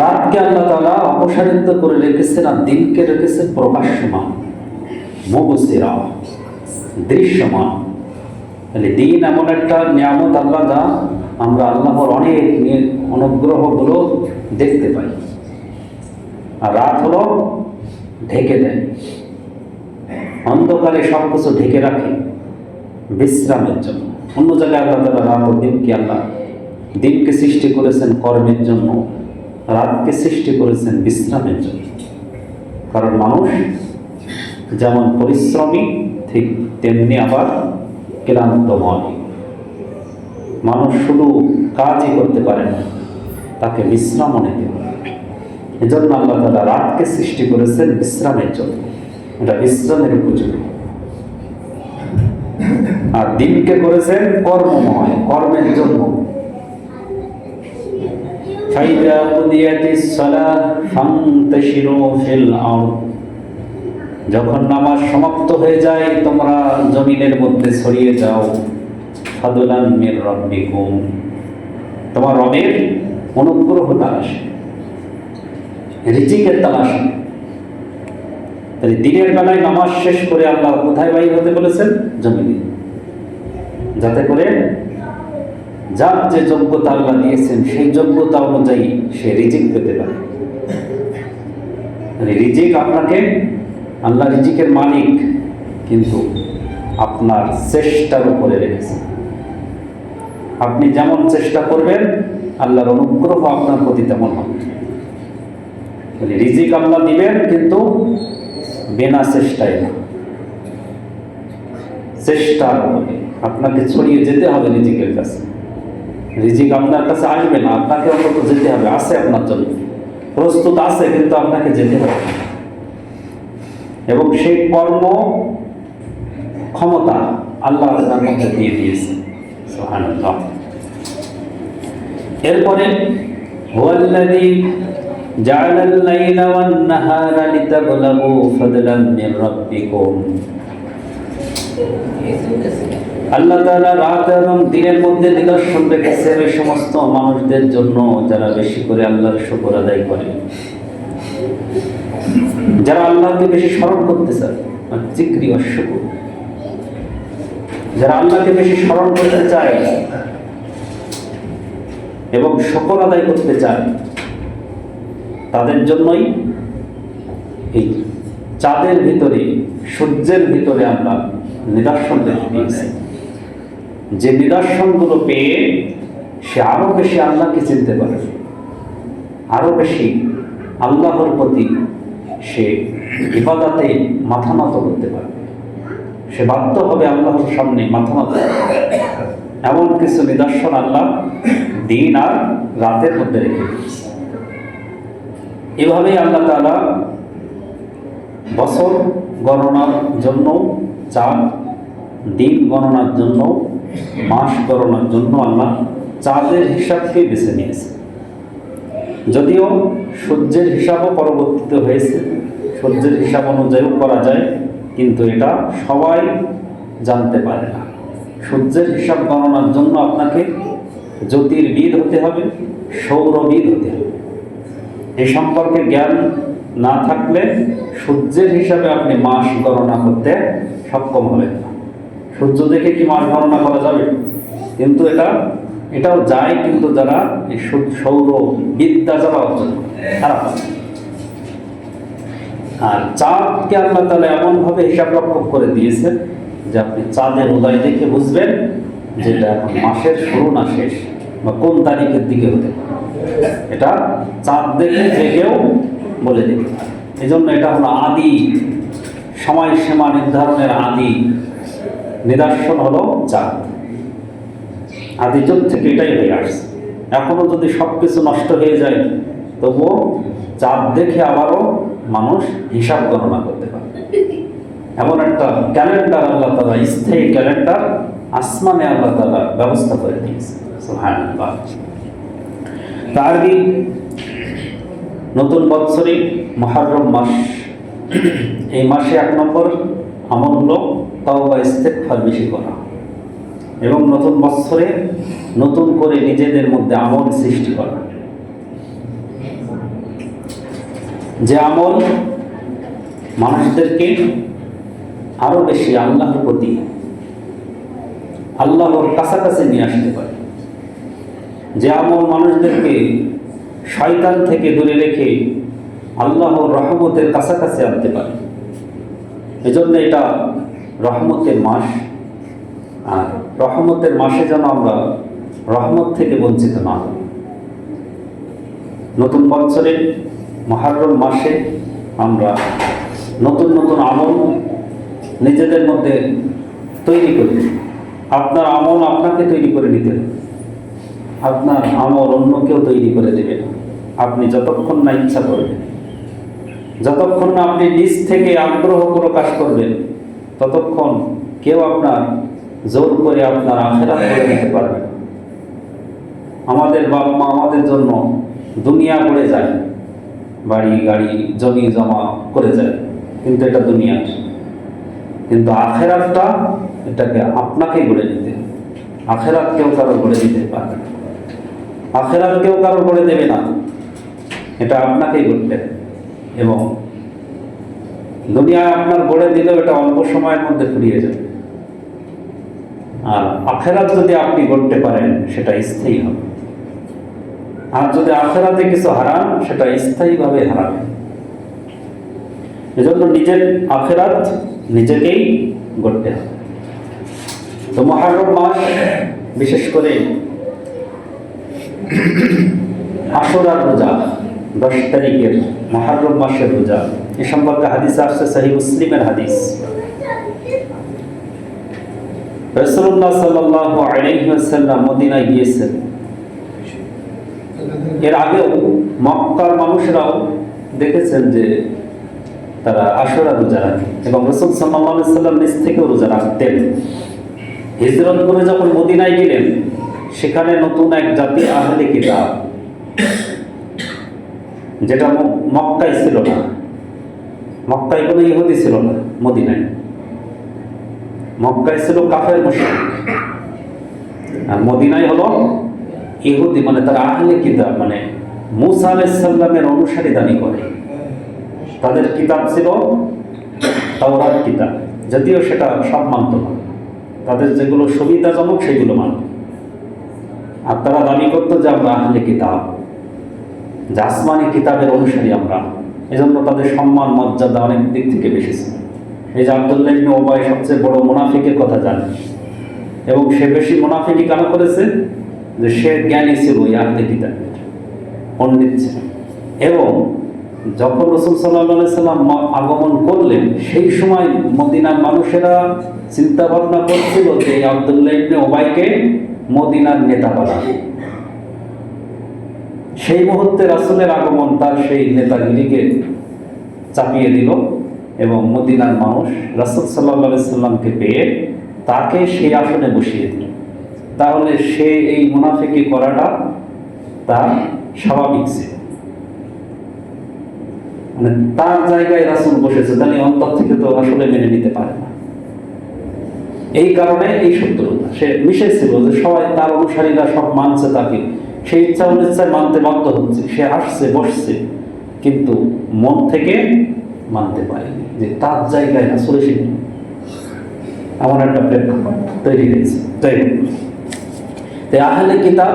রাতকে আল্লাহ তাআলা অপসারিত করে রেখেছেন আর দিনকে রেখেছেন প্রকাশ্যমান, মুবসিরা, দৃশ্যমান। তাহলে দিন এমন একটা নিয়ামত আল্লাহ যা আমরা আল্লাহর অনেক অনুগ্রহগুলো দেখতে পাই, আর রাত হলো ঢেকে দেয়, অন্ধকারে সব কিছু ঢেকে রাখে বিশ্রামের জন্য। অন্য জায়গায় আল্লাহ তাআলা রাত ও দিনকে দিনকে সৃষ্টি করেছেন কর্মের জন্য, রাতকে সৃষ্টি করেছেন বিশ্রামের জন্য। কারণ মানুষ যেমন পরিশ্রমী ঠিক তেমনি আবার ক্লান্তময়। মানুষ শুধু কাজই করতে পারে না, তাকে বিশ্রামও নিতে হবে। এজন্য আল্লাহ তাআলা রাতকে সৃষ্টি করেছেন বিশ্রামের জন্য, এটা বিশ্রামের উপযোগী। আর দিনকে করেছেন কর্মময়, কর্মের জন্য। ফাইদা কুদিয়াতিস সালাহ ফান্তাশিরু ফিল আরদ, যখন নামাজ সমাপ্ত হয়ে যায় তোমরা জমিনের মধ্যে ছড়িয়ে যাও। ফাদলান মির রাব্বিকুম, তোমার রবের অনুগ্রহ তালাশে, রিজিকের তালাশে। তাহলে দিনের বেলায় নামাজ শেষ করে আল্লাহ কোথায় বাইর হতে বলেছেন? জমিনে, যাতে করে যার যে যোগ্যতা আল্লাহ দিয়েছেন সেই যোগ্যতা অনুযায়ী সে রিজিক পেতে পারে। রিজিক আপনাকে, আল্লাহ রিজিকের মালিক, কিন্তু আপনার চেষ্টার উপরে রেখেছে। আপনি যেমন চেষ্টা করবেন আল্লাহর অনুগ্রহ আপনার প্রতি তেমন হবে। রিজিক আল্লাহ দিবেন, কিন্তু বিনা চেষ্টায় না, চেষ্টার উপরে। আপনাকে ছড়িয়ে যেতে হবে রিজিকের কাছে। রিজিক আপনার কাছে আসবে না, আপনাকে অন্তত যেতে হবে। আছে আপনার জন্য, প্রস্তুত আছে, কিন্তু আপনাকে যেতে হবে। এবং সেই কর্ম ক্ষমতা আল্লাহ আপনার মধ্যে দিয়ে দিয়েছে। সুবহানাল্লাহ। এরপরে হুয়াল্লাযী জাআলাল লাইলা ওয়ান নাহারা লিতাবলাগু ফাদলান মির রাব্বিকুম, আল্লাহ তাআলা রাত এবং দিনের মধ্যে নিদর্শন রেখেছে ওই সমস্ত মানুষদের জন্য যারা বেশি করে আল্লাহর শুকর আদায় করে, যারা আল্লাহকে বেশি স্মরণ করতে চায়, যিকরি ওয়াশ শুকর, যারা আল্লাহকে বেশি স্মরণ করতে চায় এবং শুকর আদায় করতে চায়, তাদের জন্যই এই চাঁদের ভিতরে, সূর্যের ভিতরে আমরা নিদর্শন রেখে দিয়েছি। যে নিদর্শনগুলো পেয়ে সে আরো বেশি আল্লাহকে চিনতে পারে, আরো বেশি আল্লাহর প্রতি সে ইবাদতে মাথা নত করতে পারে, সে বাধ্য হবে আল্লাহর সামনে মাথা নত। এমন কিছু নিদর্শন আল্লাহ দিন আর রাতের মধ্যে রেখে দিয়েছে। এভাবেই আল্লাহ তাআলা বছর গণনার জন্য চাঁদ, দিন গণনার জন্য, মাস গণনার জন্য আল্লাহ চাঁদের হিসাবকে বেছে নিয়েছে। যদিও সূর্যের হিসাবও পরবর্তীতে হয়েছে, সূর্যের হিসাব অনুযায়ীও করা যায়, কিন্তু এটা সবাই জানতে পারে না। সূর্যের হিসাব গণনার জন্য আপনাকে জ্যোতির্বিদ হতে হবে, সৌরবিদ হতে হবে। এই সম্পর্কে জ্ঞান না থাকলে সূর্যের হিসাবে আপনি মাস গণনা করতে সক্ষম হবেন না। সূর্য দেখে কি মাস গণনা করা যাবে? কিন্তু এটাও যায়, কিন্তু যারা এই সৌরবিদ্যা যারা অর্জন করে তারা পাবে। আর চাঁদকে আল্লাহ তাআলা এমনভাবে হিসাব রক্ষক করে দিয়েছে যে আপনি চাঁদের উদয় দেখে বুঝবেন যে এটা এখন মাসের শুরু না শেষ, বা কোন তারিখের দিকে হতে পারে। এটা চাঁদ দেখে যে কেউ বলে দিতে পারে। এই জন্য এটা হলো আদি সময়সীমা নির্ধারণের আদি নিদর্শন হলো চাঁদ। আদি যুগ থেকে এটাই হয়ে আসছে। এখনো যদি সবকিছু নষ্ট হয়ে যায়, তবুও চাঁদ দেখে আবারও মানুষ হিসাব গণনা করতে পারে। এমন একটা ক্যালেন্ডার আল্লাহ তাআলা, স্থায়ী ক্যালেন্ডার আসমানে আল্লাহ তাআলা ব্যবস্থা করে দিয়েছে। সুবহানাল্লাহ। তারই নতুন বৎসরে মুহররম মাস, এই মাসে 1 নম্বর আমল হলো তওবা ইস্তেগফার বেশি করা। এবং নতুন বছরে নতুন করে নিজেদের মধ্যে আমল সৃষ্টি করা, যে আমল মানুষদেরকে আরো বেশি আল্লাহর প্রতি, আল্লাহর কাছাকাছি নিয়ে আসতে পারে, যে আমল মানুষদেরকে শয়তান থেকে দূরে রেখে আল্লাহর রহমতের কাছাকাছি আনতে পারে। এজন্য এটা রহমতের মাস, আর রহমতের মাসে যেন আমরা রহমত থেকে বঞ্চিত না হই। নতুন বছরে মুহররম মাসে আমরা নতুন নতুন আমল নিজেদের মধ্যে তৈরি করি। আপনার আমল আপনাকে তৈরি করে নিতে হবে, আপনার আমল অন্য কেউ তৈরি করে দেবে না। আপনি যতক্ষণ না ইচ্ছা করবেন, যতক্ষণ না আপনি নিজ থেকে আগ্রহ প্রকাশ করবেন, ততক্ষণ কেউ আপনার জোর করে আপনার আখিরাত করে দিতে পারবে না। আমাদের বাপ মা আমাদের জন্য দুনিয়া গড়ে যায়, বাড়ি গাড়ি জমি জমা করে যায়, কিন্তু এটা দুনিয়ার। কিন্তু আখিরাতটা এটাকে আপনাকেই গড়ে নিতে হবে। আখিরাত কেউ কারো গড়ে দিতে পারবে না, আখিরাত কেউ কারো গড়ে দেবে না, এটা আপনাকেই করতে হবে। এবং দুনিয়ায় আপনার গড়ে দিলেও এটা অল্প সময়ের মধ্যে ফুরিয়ে যাবে। আর আখিরাত যদি আপনি গড়তে পারেন সেটা স্থায়ী হবে। আর যদি আখিরাতে কিছু হারান সেটা স্থায়ীভাবে হারাবে। এজন্য নিজের আখিরাত নিজেকেই গড়তে হবে। তো মুহররম মাস, বিশেষ করে আশুরার রোজা, 10 তারিখের মুহররম মাসের রোজা, এ সম্পর্কে হাদিস আসছে, সহিহ মুসলিমের হাদিস। রাসূলুল্লাহ সাল্লাল্লাহু আলাইহি ওয়াসাল্লাম মদিনায় গিয়েছেন। এর আগেও মক্কার মানুষরাও দেখেছেন যে তারা আশুরা রোজা রাখে, এবং রাসূল সাল্লাল্লাহু আলাইহি ওয়াসাল্লাম নিজ থেকেও রোজা রাখতেন। হিজরত করে যখন মদিনায় গেলেন, সেখানে নতুন এক জাতি আহলে কিতাব, যেটা মক্কায় ছিল না। মক্কায় কোনো ইহুদি ছিল না, মদিনায় মক্কায় ছিল কাফের মুশরিক, আর মদিনায় হলো ইহুদি, মানে তারা আহলে কিতাব, মানে মুসা আলাইহিস সালামের অনুসারী দাবি করে। তাদের কিতাব ছিল তাওরাত কিতাব, যদিও সেটা সব মানত না, তাদের যেগুলো সুবিধাজনক সেগুলো মানত। আর তারা দাবি করতো যে আমরা আহলে কিতাব, যে আসমানি কিতাবের অনুসারী আমরা। এজন্য তাদের সম্মান মর্যাদা অনেক দিক থেকে বেশি ছিল। এই যে আব্দুল্লাহ ইবনে উবাই সবচেয়ে বড় মুনাফিকের কথা জানে, এবং সে বেশি মুনাফিকি কেন করেছে? যে সে জ্ঞানী ছিল, ওই আহলে কিতাবের পণ্ডিত ছিল। এবং যখন রাসূল সাল্লাল্লাহু আলাইহি সাল্লাম আগমন করলেন, সেই সময় মদিনার মানুষেরা চিন্তা ভাবনা করছিল যে আব্দুল্লাহ ইবনে উবাইকে মদিনার নেতা বানাবে। সেই মুহূর্তে রাসূলের আগমন তার সেই নেতাগিরিকে চাপিয়ে দিল, এবং মদিনার মানুষ রাসূল সাল্লাল্লাহু আলাইহি সাল্লামকে পেয়ে তাকে সেই আসনে বসিয়ে দিল। তাহলে সে এই মুনাফিকি করাটা তার স্বাভাবিক ছিল, মানে তার জায়গায় রাসূল বসেছে, তাহলে অন্তর থেকে তো আসলে মেনে নিতে পারে না। এই কারণে এই শত্রুতা সে মিশেছিল, যে সবাই তার অনুসারীরা সব মানছে তাকে, সেই ইচ্ছা অনিচ্ছায় মানতে বাধ্য হচ্ছে। সে আসছে, বসছে, কিন্তু মন থেকে মানতে পারেনি যে তার জায়গায় রাসূল এসে এমন একটা প্রেক্ষাপট তৈরি হয়েছে। তাই আহলে কিতাব,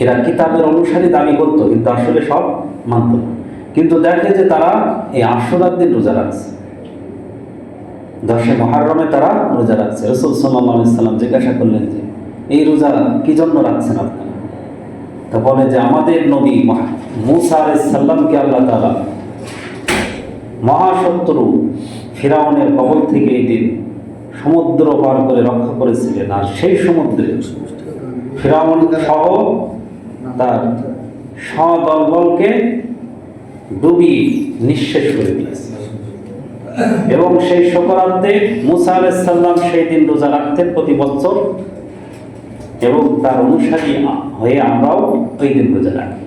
এরা কিতাবের অনুসারী দাবি করত, কিন্তু আসলে সব মানত না। কিন্তু দেখে যে তারা এই আশুরার দিন রোজা রাখছে, 10 মুহররমে তারা রোজা রাখছে। রাসূল সাল্লাল্লাহু আলাইহি সাল্লাম জিজ্ঞাসা করলেন যে এই রোজা কি জন্য রাখছেন আপনারা? তা বলে যে আমাদের নবী মুসা আলাইহিস সালামকে আল্লাহ তাআলা মহাশত্রু ফিরাউনের কবল থেকে এই দিন সমুদ্র পার করে রক্ষা করেছিলেন। আর সেই সমুদ্রে ফিরাউন সহ তার সদলবলকে ডুবিয়ে নিঃশেষ করে দিয়েছে। এবং সেই শোকরান্তে মুসা আলাইহিস সালাম সেই দিন রোজা রাখতেন প্রতি বছর, এবং তার অনুসারী হয়ে আমরাও ওই দিন রোজা রাখি।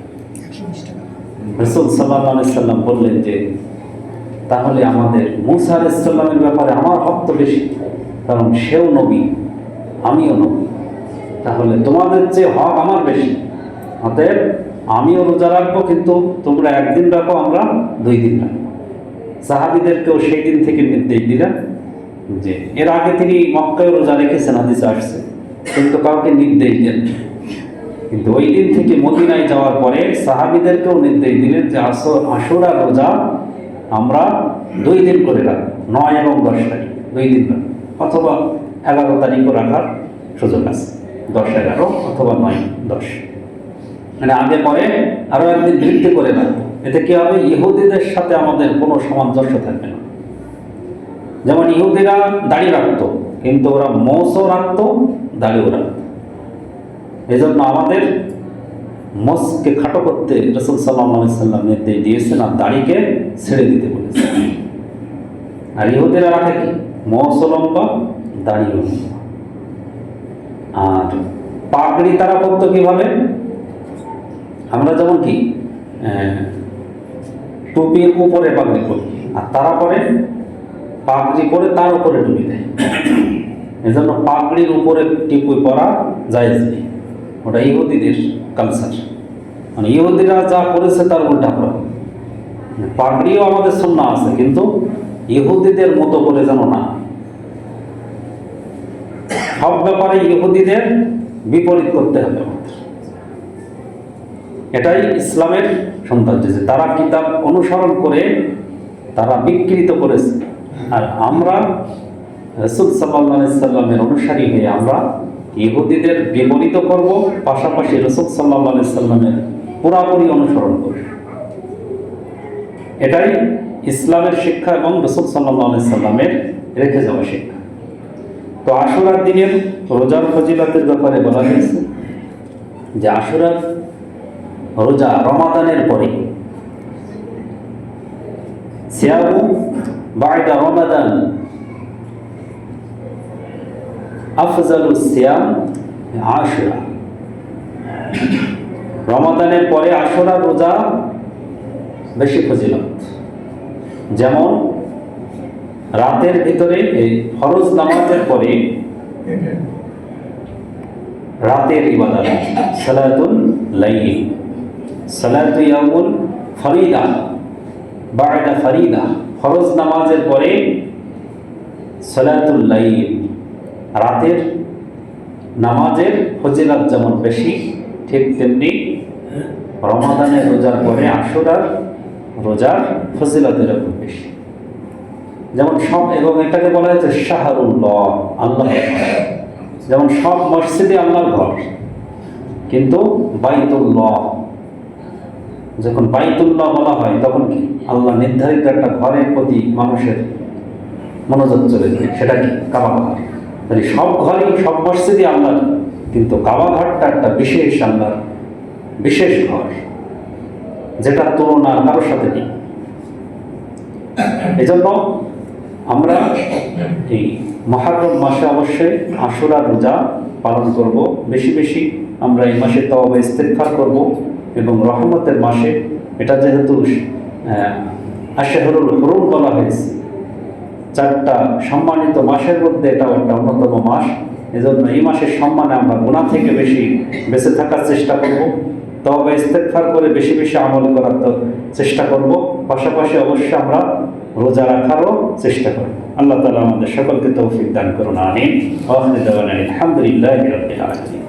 রাসূল সাল্লাল্লাহু আলাইহি সাল্লাম বললেন যে তাহলে আমাদের মুসা আলাইহিস সালামের ব্যাপারে আমার হক তো বেশি, কারণ সেও নবী, আমিও নবী। তাহলে তোমাদের যে হক আমার বেশি, অতএব আমিও রোজা রাখবো, কিন্তু তোমরা একদিন রাখো, আমরা 2 দিন রাখবো। সাহাবীদেরকেও সেই দিন থেকে নির্দেশ দিলেন যে এর আগে তিনি মক্কায় রোজা রেখেছেন, হাদিসে আসছে, কিন্তু কাউকে নির্দেশ দেন। কিন্তু ওই দিন থেকে মদিনায় যাওয়ার পরে সাহাবীদেরকেও নির্দেশ দিলেন যে আশুরা রোজা আমরা 2 দিন করে রাখবো, 9 এবং 10 তারিখ 2 দিন রাখবো, অথবা 11 তারিখও রাখার সুযোগ আছে, 10, 11 অথবা 9, 10, মানে আগে পরে আরো একদিন বৃদ্ধি করে রাখবো। এতে কি হবে? ইহুদিদের সাথে আমাদের কোনো সামঞ্জস্য থাকবে না। যেমন ইহুদিরা দাড়ি রাখতো, কিন্তু ওরা মোষও রাখতো, দাড়িও রাখতো। এই জন্য আমাদের মোষকে খাটো করতে রাসূল সাল্লাল্লাহু আলাইহি সাল্লাম নির্দেশ দিয়েছেন, আর দাড়িকে ছেড়ে দিতে বলেছেন। আর ইহুদিরা রাখে কি? মোষও লম্বা, দাড়িও লম্বা। আর পাগড়ি তারা পরতো কিভাবে? আমরা যেমন কি টুপির উপরে পাগড়ি পরি, আর তারা পরে পাগড়ি পরে তার উপরে টুপি দেয়। এজন্য পাগড়ির উপরে টুপি পরা জায়েজ নেই, ওটা ইহুদিদের কালচার। মানে ইহুদিরা যা করেছে তার উল্টা করা। পাগড়িও আমাদের সুন্নাহ আছে, কিন্তু ইহুদিদের মতো করে যেন না, সব ব্যাপারে ইহুদিদের বিপরীত করতে হবে আমাদের। এটাই ইসলামের সৌন্দর্য, যে তারা কিতাব অনুসরণ করে তারা বিকৃত করেছে, আর আমরা রাসূল সাল্লাল্লাহু আলাইহি সাল্লামের অনুসারী হয়ে আমরা ইহুদিদের বিপরীত করব, পাশাপাশি রাসূল সাল্লাল্লাহু আলাইহি সাল্লামের পুরোপুরি অনুসরণ করব। এটাই ইসলামের শিক্ষা এবং রাসূল সাল্লাল্লাহু আলাইহি সাল্লামের রেখে যাওয়া শিক্ষা। তো আশুরার দিনের রোজার ফজিলতের ব্যাপারে বলা হয়েছে যে আশুরার রোজা রমাদানের পরে, সিয়ামু বা'দা রমাদান আফজালুস সিয়াম আশুরা। রমাদানের পরে আশুরা রোজা বেশি ফজিলত। যেমন রাতের ভিতরে এই ফরজ নামাজের পরে রাতের ইবাদত সালাতুল লাইল, সালাতু ইয়াউমুল ফরিদা বা'দা ফরিদা, ফরজ নামাজের পরে সালাতুল লাইল, রাতের নামাজের ফজিলত যেমন বেশি, ঠিক তেমনি রমাদানের রোজার পরে আশুরার রোজার ফজিলতের খুব বেশি। যেমন সব, এবং এটাকে বলা হয়েছে শাহরুল্লাহ, আল্লাহ। যেমন সব মসজিদে আল্লাহর ঘর, কিন্তু বাইতুল্লাহ, যখন বাইতুল্লাহ বলা হয় তখন কি আল্লাহ নির্ধারিত একটা ঘরের প্রতি মানুষের মনোযোগ চলে যায়, সেটা কি? কাবা ঘর। তাহলে সব ঘরই, সব মসজিদই আল্লাহর, কিন্তু কাবা ঘরটা একটা বিশেষ আল্লাহর বিশেষ ঘর, যেটা তুলনা কারোর সাথে নেই। এজন্য আমরা এই মুহররম মাসে অবশ্যই আশুরা রোজা পালন করব, বেশি বেশি আমরা এই মাসে তওবা ইস্তিগফার করব, এবং রহমতের মাসে, এটা যেহেতু আশহুরুল হুরুম বলা হয়েছে, 4টা সম্মানিত মাসের মধ্যে এটাও একটা অন্যতম মাস। এজন্য এই মাসের সম্মানে আমরা গুনাহ থেকে বেশি বেঁচে থাকার চেষ্টা করব, তওবা ইস্তিগফার করে বেশি বেশি আমল করার চেষ্টা করব, পাশাপাশি অবশ্যই আমরা রোজা রাখারও চেষ্টা করব। আল্লাহ তাআলা আমাদের সকলকে তৌফিক দান করুন, আমিন। ওয়া আখিরু দাওয়ানা আলহামদুলিল্লাহি রাব্বিল আলামিন।